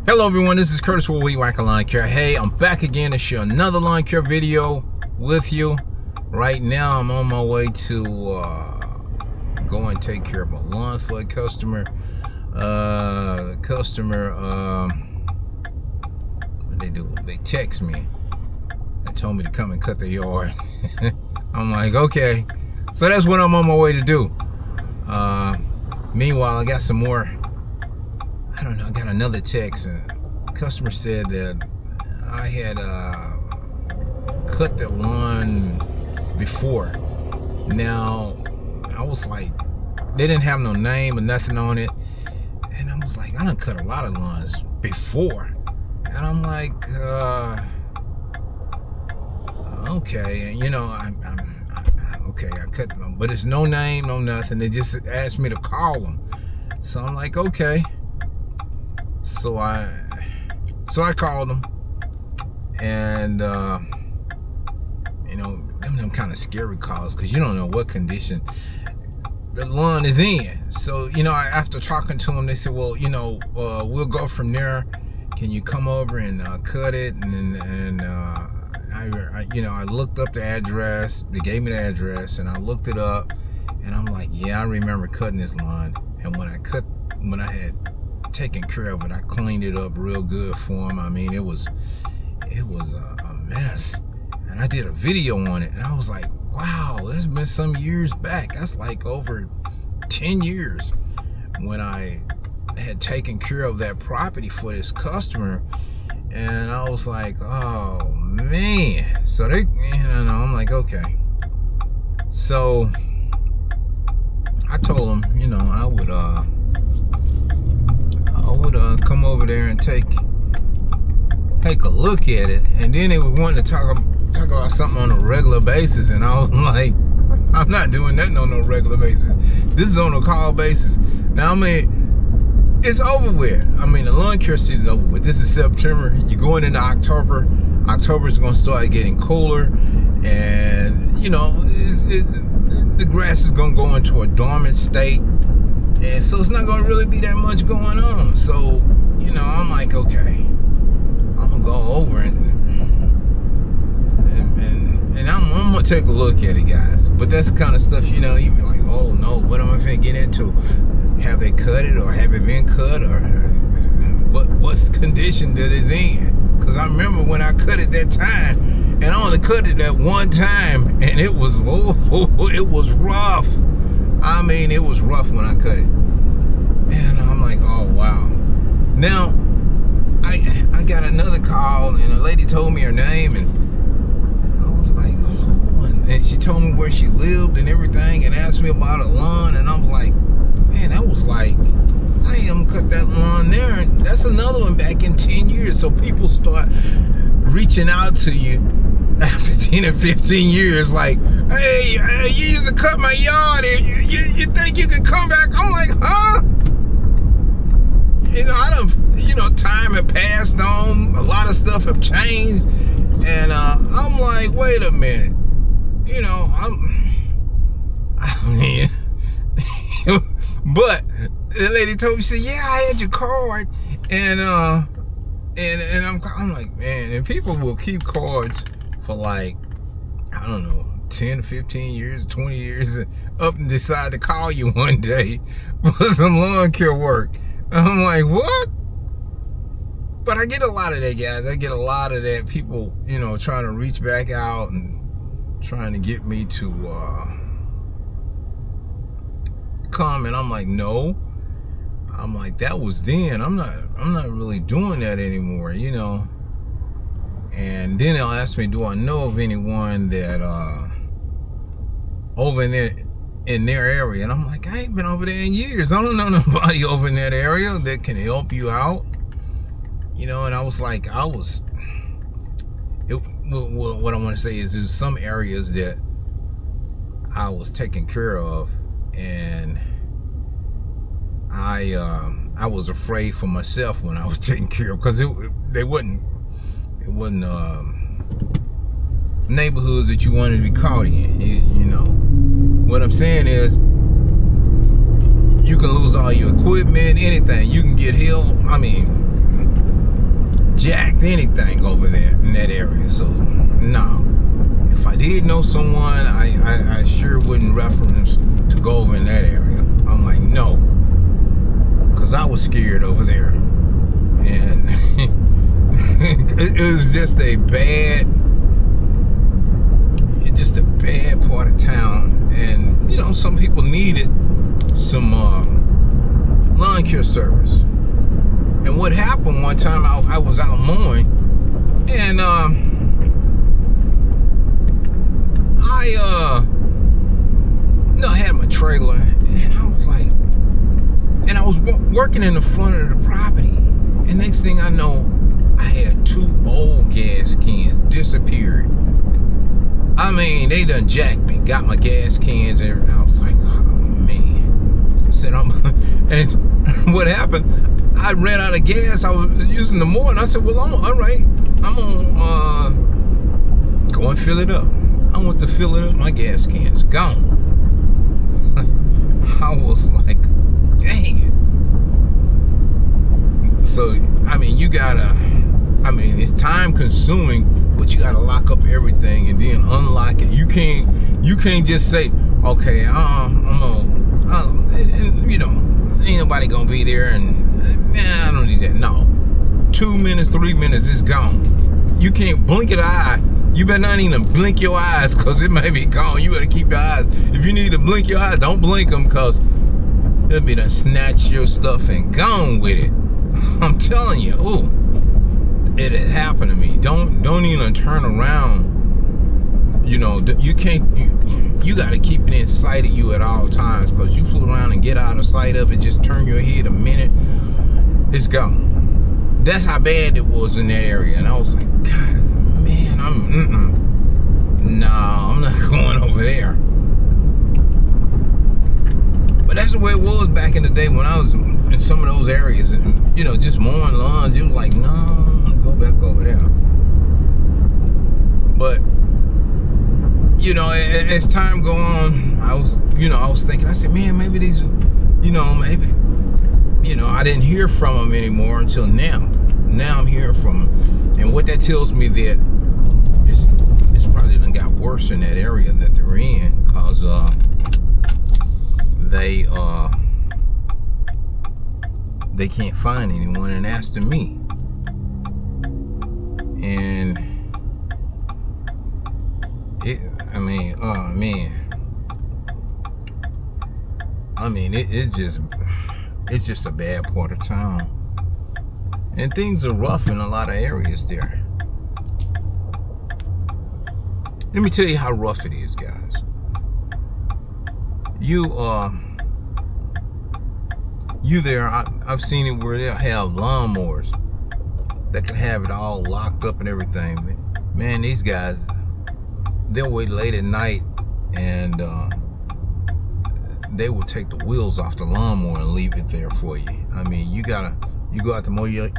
Hello everyone, this is Curtis with Weed Whacker Lawn Care. Hey, I'm back again to share another lawn care video with you. Right now I'm on my way to go and take care of a lawn for a customer. What they do? They text me and told me to come and cut their yard. I'm like, okay. So that's what I'm on my way to do. Meanwhile, I got some more. I don't know, I got another text, and the customer said that I had cut the lawn before. Now, I was like, they didn't have no name or nothing on it, and I was like, I done cut a lot of lawns before. And I'm like, okay, and you know, I'm okay, I cut them, but it's no name, no nothing. They just asked me to call them. So I'm like, okay. So I called them, and you know, them kind of scary calls, because you don't know what condition the lawn is in. So, you know, after talking to them, they said, well, you know, we'll go from there. Can you come over and cut it? And I looked up the address. They gave me the address, and I looked it up, and I'm like, yeah, I remember cutting this lawn. And when I had taken care of it, I cleaned it up real good for him. I mean, it was a mess, and I did a video on it, and I was like, wow, that's been some years back. That's like over 10 years when I had taken care of that property for this customer. And I was like, oh man. So they, I'm like, okay. So I told them, you know, I would come over there and take a look at it. And then they would want to talk about something on a regular basis, and I was like, I'm not doing that on no regular basis. This is on a call basis. Now, I mean, it's over with. I mean, the lawn care season is over with. This is September. You're going into October. October is going to start getting cooler, and you know, the grass is going to go into a dormant state. And so it's not going to really be that much going on. So, you know, I'm like, okay, I'm going to go over and I'm going to take a look at it, guys. But that's the kind of stuff, you know, you be like, oh no, what am I going to get into? Have they cut it, or have it been cut, or what's the condition that it's in? Because I remember when I cut it that time, and I only cut it that one time, and it was, it was rough. I mean, it was rough when I cut it. And I'm like, oh, wow. Now, I got another call, and a lady told me her name, and I was like, oh, and she told me where she lived and everything, and asked me about a lawn, and I was like, man, that was like, I am cut that lawn there, and that's another one back in 10 years. So people start reaching out to you after 10 and 15 years, like, hey, you used to cut my yard, and you think you can come back? I'm like, huh? You know, time had passed on, a lot of stuff have changed, and I'm like, wait a minute, you know, I mean, but the lady told me, she said, yeah, I had your card, and I'm like, man, and people will keep cards for like, I don't know, 10, 15 years, 20 years, up and decide to call you one day for some lawn care work. I'm like, what? But I get a lot of that, guys. I get a lot of that, people, you know, trying to reach back out and trying to get me to come, and I'm like, no. I'm like, that was then. I'm not really doing that anymore, you know. And then they'll ask me, do I know of anyone that over in their area? And I'm like, I ain't been over there in years. I don't know nobody over in that area that can help you out, you know. And I was like, what I want to say is, there's some areas that I was taking care of, and I was afraid for myself when I was taking care of, because they wasn't neighborhoods that you wanted to be caught in. You know what I'm saying is, you can lose all your equipment, anything. You can get held. I mean, jacked anything over there in that area. So no. If I did know someone, I sure wouldn't reference to go over in that area. I'm like, no. Because I was scared over there. And it was just a bad part of town. And, you know, some people needed some lawn care service. And what happened one time, I was out mowing, and I had my trailer, and I was like, and I was working in the front of the property, and next thing I know, I had 2 old gas cans disappeared. I mean, they done jacked me, got my gas cans and everything. I was like, oh man. I said, and what happened? I ran out of gas. I was using the mower, and I said, well, all right. I'm gonna go and fill it up. I want to fill it up. My gas can's gone. I was like, dang it. So, I mean, it's time consuming, but you gotta lock up everything and then unlock it. You can't just say, okay, and you know, ain't nobody gonna be there, and man, I don't need that. No, 2 minutes, 3 minutes, it's gone. You can't blink an eye. You better not even blink your eyes, because it may be gone. You better keep your eyes. If you need to blink your eyes, don't blink them, because it'll be done snatch your stuff and gone with it. I'm telling you, ooh, it had happened to me. Don't even turn around. You know, you can't. You got to keep it in sight of you at all times, because you fool around and get out of sight of it. Just turn your head a minute, it's gone. That's how bad it was in that area, and I was like, God, man, I'm not going over there. But that's the way it was back in the day when I was in some of those areas, and you know, just mowing lawns. It was like, no, go back over there. But you know, as time go on, I was thinking, I said, man, maybe these, you know, I didn't hear from them anymore until now. Now I'm hearing from them, and what that tells me that it's probably done got worse in that area that they're in, because they can't find anyone, and asking me. And it's just a bad part of town, and things are rough in a lot of areas there. Let me tell you how rough it is, guys. I've seen it where they'll have lawnmowers that can have it all locked up and everything. Man, these guys, they'll wait late at night, and they will take the wheels off the lawnmower and leave it there for you. I mean, you go out to mow your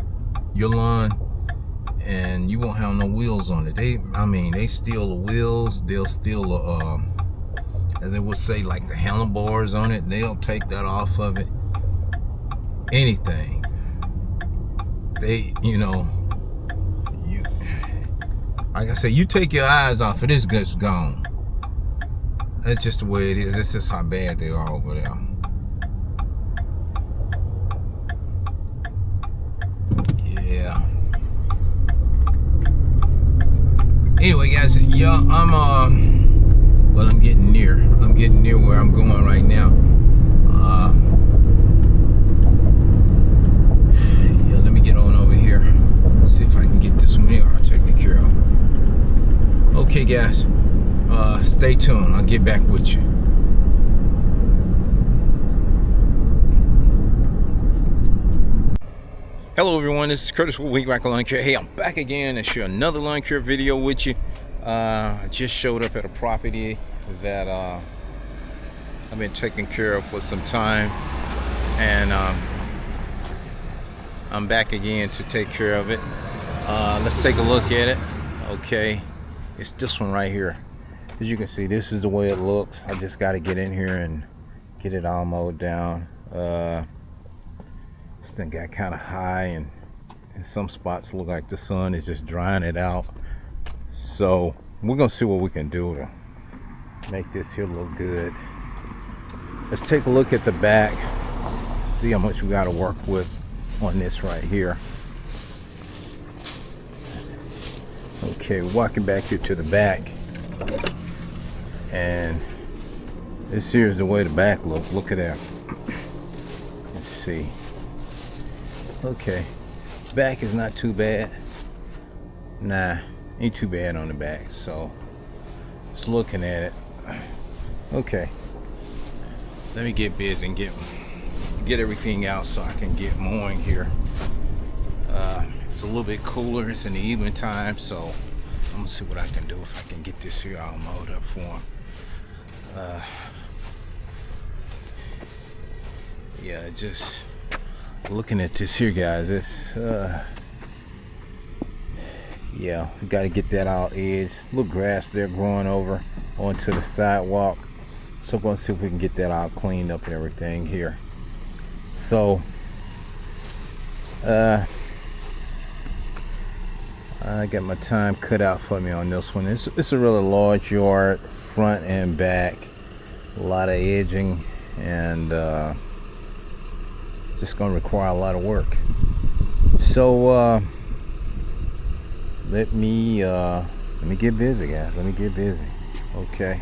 lawn, and you won't have no wheels on it. They steal the wheels. They'll steal as they would say, like the handlebars on it. They'll take that off of it. Anything. Like I said, you take your eyes off it, it's gone. That's just the way it is. It's just how bad they are over there. Yeah. Anyway, guys, I'm getting near. I'm getting near where I'm going right now. Let me get on over here. See if I can get this one here taken care of. Okay, guys. Stay tuned. I'll get back with you. Hello everyone, this is Curtis with Wing Lawn Care. Hey, I'm back again to share another lawn care video with you. I just showed up at a property that I've been taking care of for some time, and I'm back again to take care of it. Let's take a look at it. Okay, it's this one right here. As you can see, this is the way it looks. I just got to get in here and get it all mowed down. This thing got kind of high, and and some spots look like the sun is just drying it out. So we're gonna see what we can do to make this here look good. Let's take a look at the back, see how much we got to work with on this right here. Okay, walking back here to the back, and this here is the way the back looks. Look at that. Let's see. Okay, back is not too bad. Nah, ain't too bad on the back. So just looking at it. Okay, let me get busy and get everything out so I can get mowing here. It's a little bit cooler. It's in the evening time, so I'm gonna see what I can do if I can get this here all mowed up for him. Yeah, just looking at this here, guys. It's yeah, we got to get that out edge. Little grass there growing over onto the sidewalk. So I'm gonna see if we can get that all cleaned up and everything here. So I got my time cut out for me on this one. It's a really large yard, front and back, a lot of edging, and it's just gonna require a lot of work. So let me get busy, guys. Let me get busy. Okay.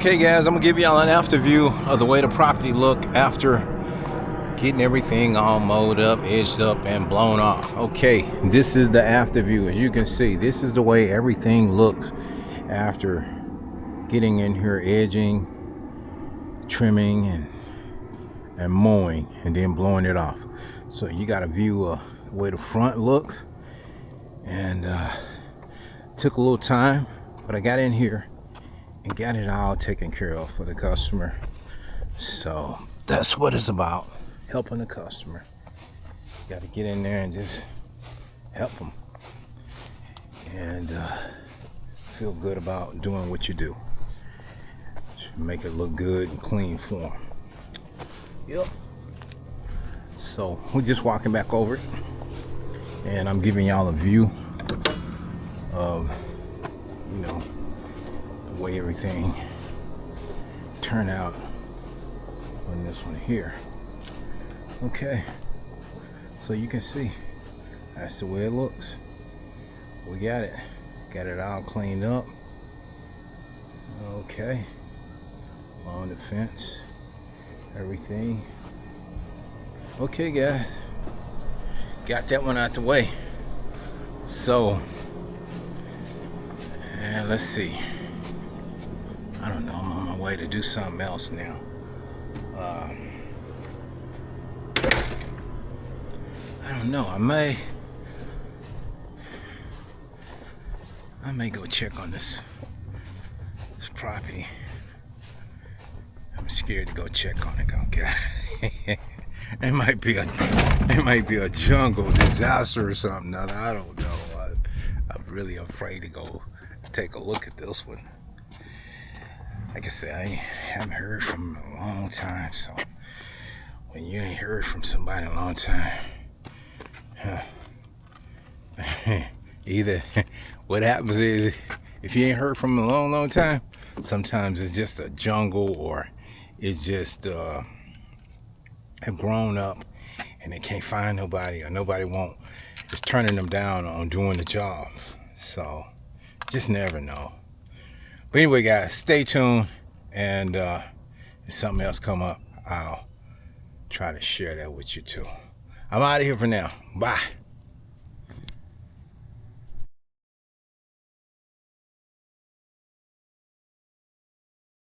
Okay guys, I'm gonna give y'all an after view of the way the property looked after getting everything all mowed up, edged up, and blown off. Okay, this is the after view. As you can see, this is the way everything looks after getting in here, edging, trimming, and mowing, and then blowing it off. So you got a view of the way the front looks, and took a little time, but I got in here and got it all taken care of for the customer. So that's what it's about, helping the customer. You got to get in there and just help them, and feel good about doing what you do. Make it look good and clean for them. Yep. So we're just walking back over it, and I'm giving y'all a view of, you know, the way everything turned out on this one here. Okay, so you can see that's the way it looks. We got it all cleaned up. Okay, on the fence, everything. Okay guys, got that one out the way. So let's see, I don't know, I'm on my way to do something else now. I don't know, I may go check on this property. I'm scared to go check on it, okay? It might be a jungle disaster or something. I don't know. I'm really afraid to go take a look at this one. Like I said, I haven't heard from him in a long time. So when you ain't heard from somebody in a long time, either what happens is, if you ain't heard from them in a long time, sometimes it's just a jungle, or it's just have grown up and they can't find nobody, or nobody is turning them down on doing the job. So just never know. But anyway guys, stay tuned, and if something else come up, I'll try to share that with you too. I'm out of here for now. Bye.